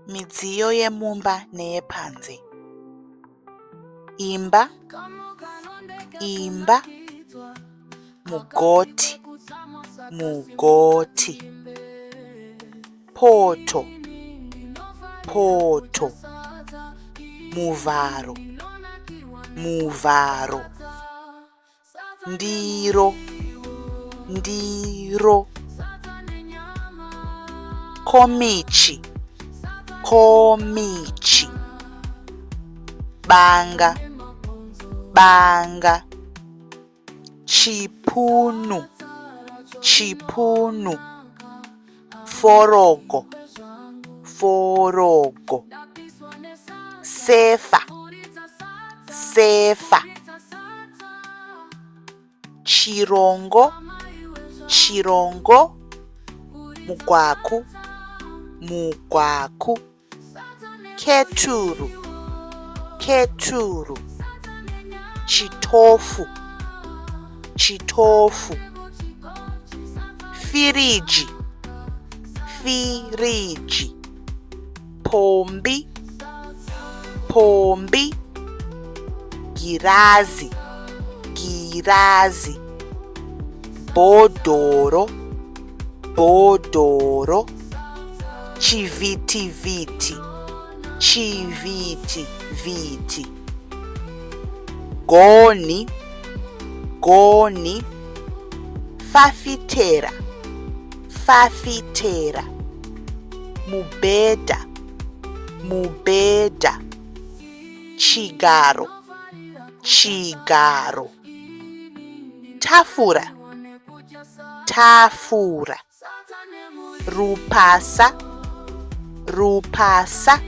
Midziyo yemumba neyepanze. Imba, imba. Mugoti, mugoti. Poto, poto. Muvharo, muvharo. Ndiro, ndiro. Komichi, komichi. Banga, banga. Chipunu, chipunu. Forogo, forogo. Sefa, sefa. Chirongo, chirongo. Mugwaku, mugwaku. Keturu, keturu. Chitofu, chitofu. Firiji, firiji. Pombi, pombi. Girazi, girazi. Bhodhoro, bhodhoro. Chivitiviti, chivitiviti. Goni, goni. Fafitera, fafitera. Mubhedha, mubhedha. Chigaro, chigaro. Tafura, tafura. Rupasa, rupasa.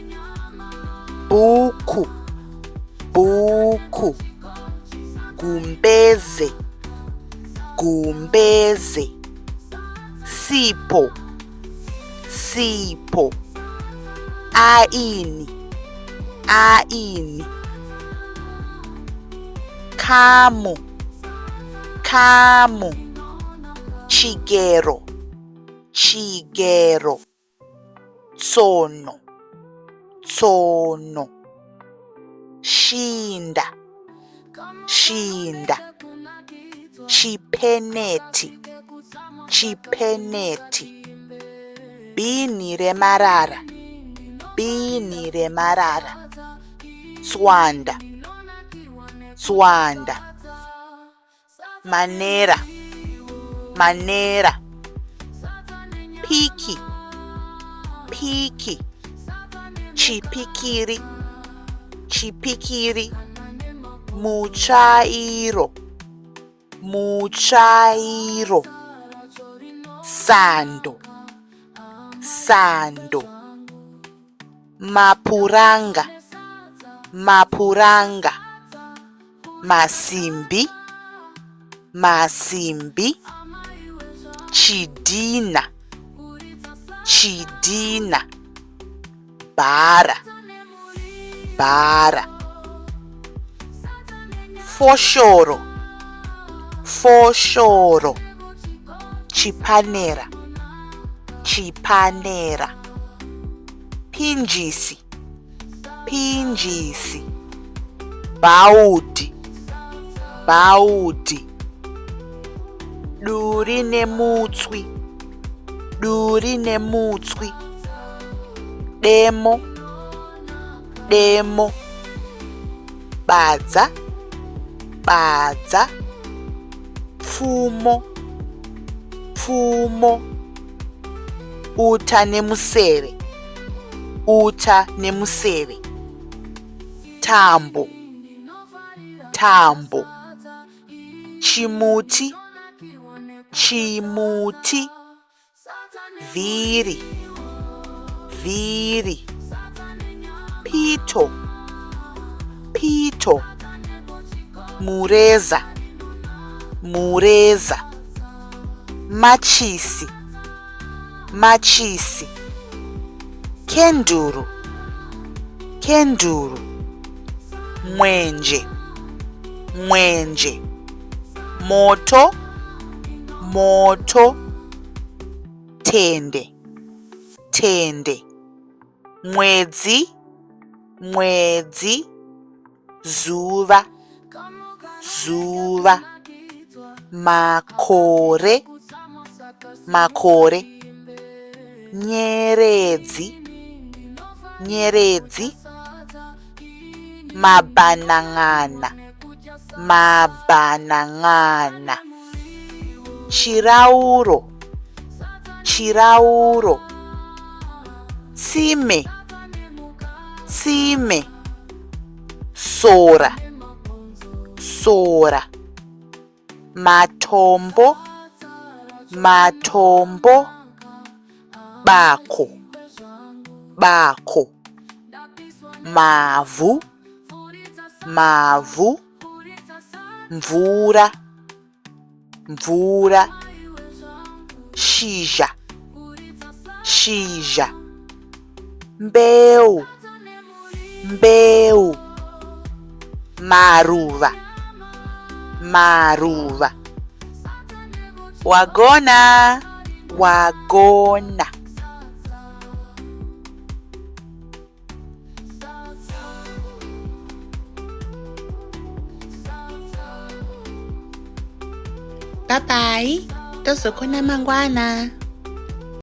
Bhuku, bhuku. Gumbeze, gumbeze. Sipo, sipo. Aini, aini. Kamu, kamu. Chigero, chigero. Tsono, tsono. Shinda, shinda. Chipeneti, chipeneti. Bini remarara, bini remarara. Tswanda, tswanda. Manera, manera. Piki, piki. Chipikiri, chipikiri. Muchairo, muchairo. Sando, sando. Mapuranga, mapuranga. Masimbi, masimbi. Chidina, chidina. Bhara, bhara. Foshoro, foshoro. Chipanera, chipanera. Pinjisi, pinjisi. Baudi, baudi. Duri nemutswi, duri nemutswi. Demo, demo. Badza, badza. Pfumo, pfumo. Uta nemuseve, uta nemuseve. Tambo, tambo. Chimuti, chimuti. Vhiri, vhiri. Pito, pito. Mureza, mureza. Machisi, machisi. Kenduru, kenduru. Mwenje, mwenje. Moto, moto. Tende, tende. mwedzi, mwedzi, zuva, zuva, makore, makore, nyeredzi, nyeredzi, mabanang'ana, mabanang'ana, chirauro, chirauro, tsime, tsime, sora, sora, matombo, matombo, bako, bako, mavhu, mavhu, mvura, mvura, shizha, shizha, mbeu, mbeu, maruva, maruva. Wagona, wagona. Bye bye. Tozokona mangwana.